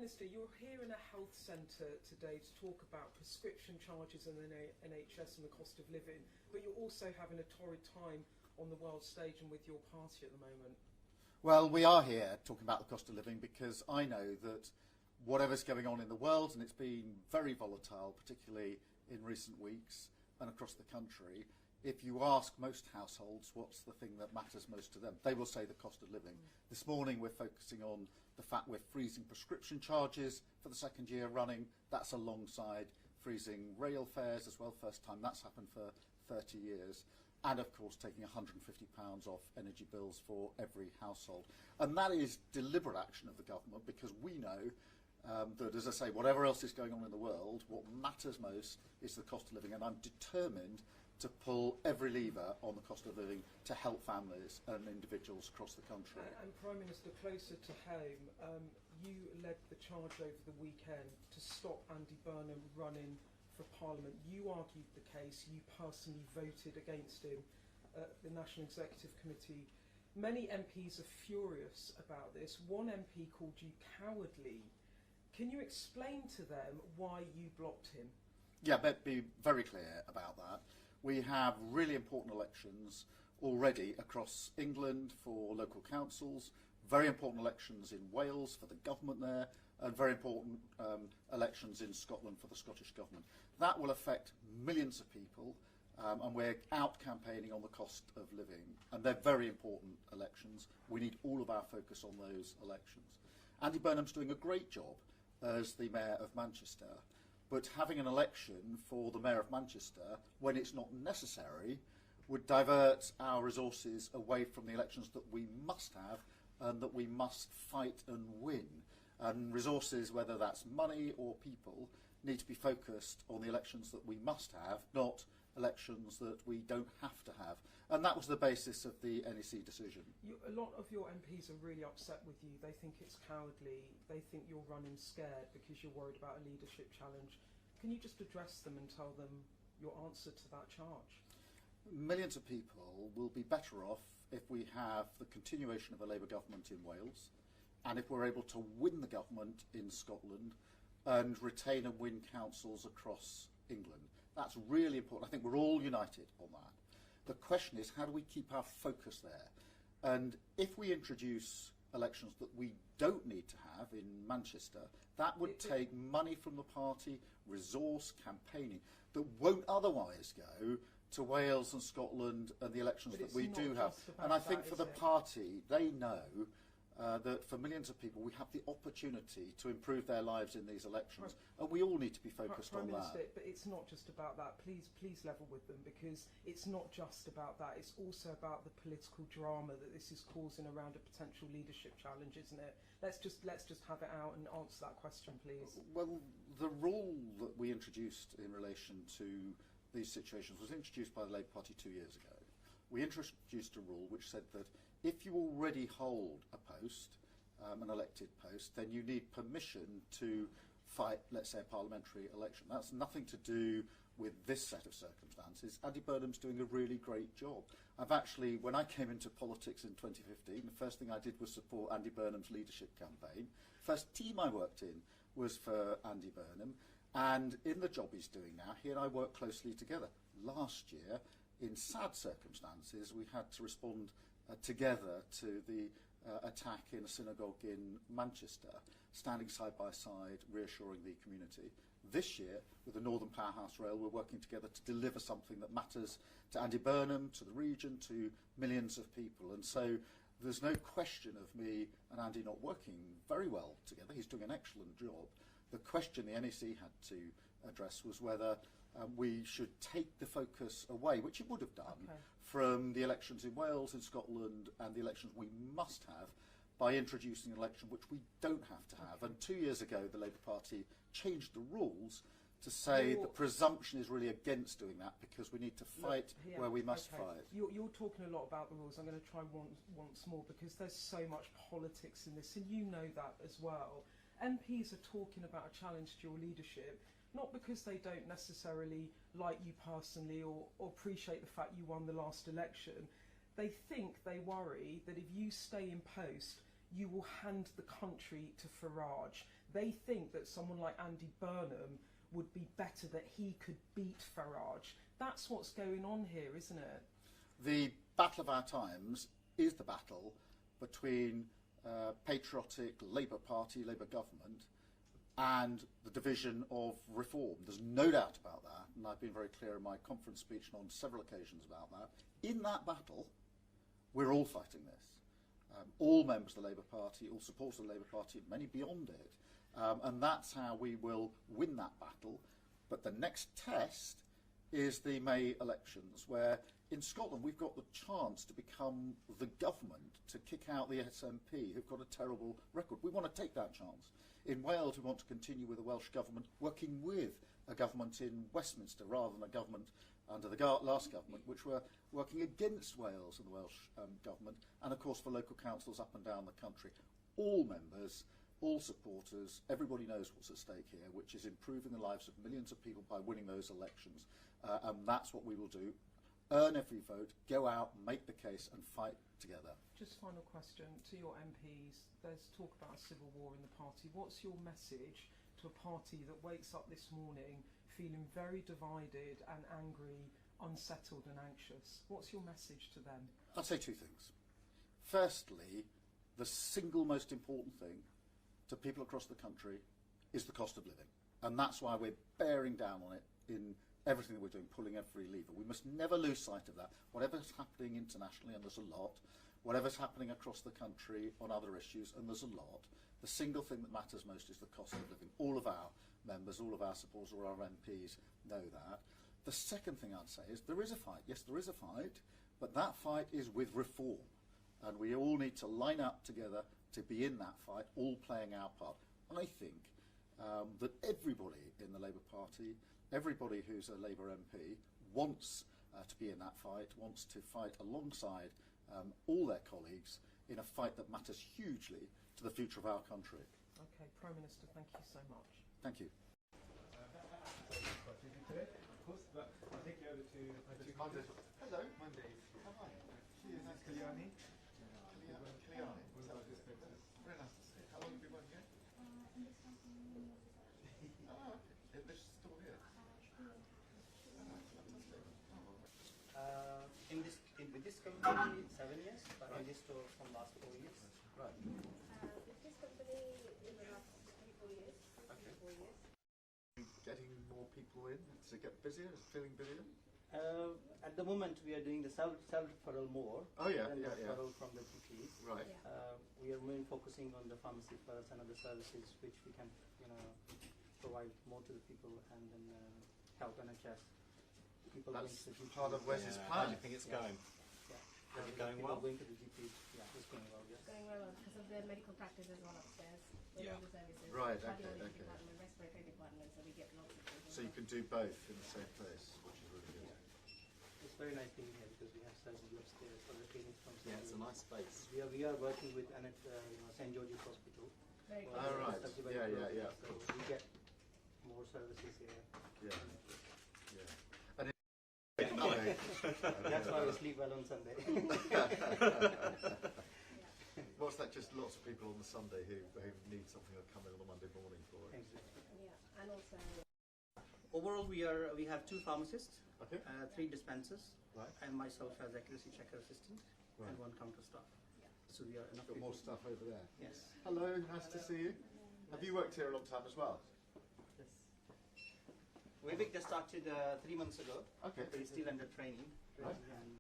Minister, you're here in a health centre today to talk about prescription charges in the NHS and the cost of living, but you're also having a torrid time on the world stage and with your party at the moment. Well, we are here talking about the cost of living because I know that whatever's going on in the world, and it's been very volatile, particularly in recent weeks and across the country, if you ask most households what's the thing that matters most to them, they will say the cost of living. This morning we're focusing on the fact we're freezing prescription charges for the second year running. That's alongside freezing rail fares as well, first time that's happened for 30 years. And of course taking £150 off energy bills for every household. And that is deliberate action of the government because we know that, as I say, whatever else is going on in the world, what matters most is the cost of living, and I'm determined to pull every lever on the cost of living to help families and individuals across the country. And Prime Minister, closer to home, you led the charge over the weekend to stop Andy Burnham running for Parliament. You argued the case, you personally voted against him at the National Executive Committee. Many MPs are furious about this. One MP called you cowardly. Can you explain to them why you blocked him? Yeah, but be very clear about that. We have really important elections already across England for local councils, very important elections in Wales for the government there, and very important elections in Scotland for the Scottish Government. That will affect millions of people, and we're out campaigning on the cost of living. And they're very important elections. We need all of our focus on those elections. Andy Burnham's doing a great job as the Mayor of Manchester, but having an election for the Mayor of Manchester when it's not necessary would divert our resources away from the elections that we must have and that we must fight and win. And resources, whether that's money or people, need to be focused on the elections that we must have, not elections that we don't have to have. And that was the basis of the NEC decision. A lot of your MPs are really upset with you. They think it's cowardly. They think you're running scared because you're worried about a leadership challenge. Can you just address them and tell them your answer to that charge? Millions of people will be better off if we have the continuation of a Labour government in Wales, and if we're able to win the government in Scotland and retain and win councils across England. That's really important. I think we're all united on that. The question is, how do we keep our focus there? And if we introduce elections that we don't need to have in Manchester, that would take money from the party, resource, campaigning, that won't otherwise go to Wales and Scotland and the elections that we do have. And I think for the party, they know that for millions of people we have the opportunity to improve their lives in these elections, and we all need to be focused on that. But it's not just about that. Please level with them, because it's not just about that. It's also about the political drama that this is causing around a potential leadership challenge, isn't it? Let's just have it out and answer that question, please. Well, the rule that we introduced in relation to these situations was introduced by the Labour Party 2 years ago. We introduced a rule which said that if you already hold a post, an elected post, then you need permission to fight, let's say, a parliamentary election. That's nothing to do with this set of circumstances. Andy Burnham's doing a really great job. I've actually, when I came into politics in 2015, the first thing I did was support Andy Burnham's leadership campaign. First team I worked in was for Andy Burnham, and in the job he's doing now, he and I work closely together. Last year, in sad circumstances, we had to respond together to the attack in a synagogue in Manchester, standing side by side, reassuring the community. This year, with the Northern Powerhouse Rail, we're working together to deliver something that matters to Andy Burnham, to the region, to millions of people. And so there's no question of me and Andy not working very well together. He's doing an excellent job. The question the NEC had to address was whether we should take the focus away, which it would have done, from the elections in Wales, in Scotland, and the elections we must have, by introducing an election which we don't have to have. And 2 years ago, the Labour Party changed the rules to say the presumption is really against doing that because we need to fight where we must fight. You're talking a lot about the rules. I'm going to try once more because there's so much politics in this, and you know that as well. MPs are talking about a challenge to your leadership, not because they don't necessarily like you personally or appreciate the fact you won the last election. They worry that if you stay in post, you will hand the country to Farage. They think that someone like Andy Burnham would be better, that he could beat Farage. That's what's going on here, isn't it? The battle of our times is the battle between patriotic Labour Party, Labour government, and the division of reform. There's no doubt about that, and I've been very clear in my conference speech and on several occasions about that. In that battle, we're all fighting this. All members of the Labour Party, all supporters of the Labour Party, many beyond it. And that's how we will win that battle. But the next test is the May elections, where in Scotland we've got the chance to become the government, to kick out the SNP, who've got a terrible record. We want to take that chance. In Wales, we want to continue with the Welsh government, working with a government in Westminster rather than a government under the last government, which were working against Wales and the Welsh government, and of course for local councils up and down the country. All members, all supporters, everybody knows what's at stake here, which is improving the lives of millions of people by winning those elections. And that's what we will do. Earn every vote, go out, make the case and fight together. Just final question to your MPs. There's talk about a civil war in the party. What's your message to a party that wakes up this morning feeling very divided and angry, unsettled and anxious? What's your message to them? I'll say two things. Firstly, the single most important thing to people across the country is the cost of living. And that's why we're bearing down on it in everything that we're doing, pulling every lever. We must never lose sight of that. Whatever's happening internationally, and there's a lot, whatever's happening across the country on other issues, and there's a lot, the single thing that matters most is the cost of living. All of our members, all of our supporters, all our MPs know that. The second thing I'd say is there is a fight. Yes, there is a fight, but that fight is with reform. And we all need to line up together to be in that fight, all playing our part. I think that everybody in the Labour Party, everybody who's a Labour MP, wants to be in that fight, wants to fight alongside all their colleagues in a fight that matters hugely to the future of our country. Okay, Prime Minister, thank you so much. Thank you. Hello. Monday. How are you? Is this Kalyani? Kalyani. Very nice to see you. How long have you been working here? Okay. This store here? With this company, 7 years, but in this store from last 4 years. Right. With this company, in the last 3-4 years. Okay. 4 years. Getting more people in? Does it get busier? Is it feeling busier? At the moment, we are doing the self-referral more Oh yeah, than yeah, the yeah. referral from the GPs. Right. Yeah. We are mainly focusing on the pharmacy first and other services which we can, provide more to the people and then help NHS. People going That's to the GP. part of Wes's How do plan. you think it's Yeah. going? Yeah. Is it going People well? going to the GPs. Yeah, it's going well. Yes. Going well because of the medical practice as well upstairs. With Yeah. all the services. Right, Cardiology okay. department, respiratory department, so we get lots of things. So you can do both in the same place, which is really good. It's very nice being here because we have surgery upstairs for the clinics from Yeah, it's a surgery. nice space. We are working with St George's Hospital. Very for good. Oh, the right. subsidiary Yeah, program, yeah, So we get more services here. Yeah. Yeah. And it, That's why we sleep well on Sunday. What's that? Just lots of people on the Sunday who need something or come in on the Monday morning for it. Exactly. Yeah, and also Overall, we have 2 pharmacists, Okay. 3 dispensers, Right. and myself as accuracy checker assistant, Right. and 1 counter staff. So we are enough Got people. more stuff over there. Yes. Hello, nice to see you. Have you worked here a long time as well? Yes. Vivek just started 3 months ago. Okay. But he's still under training. Right. And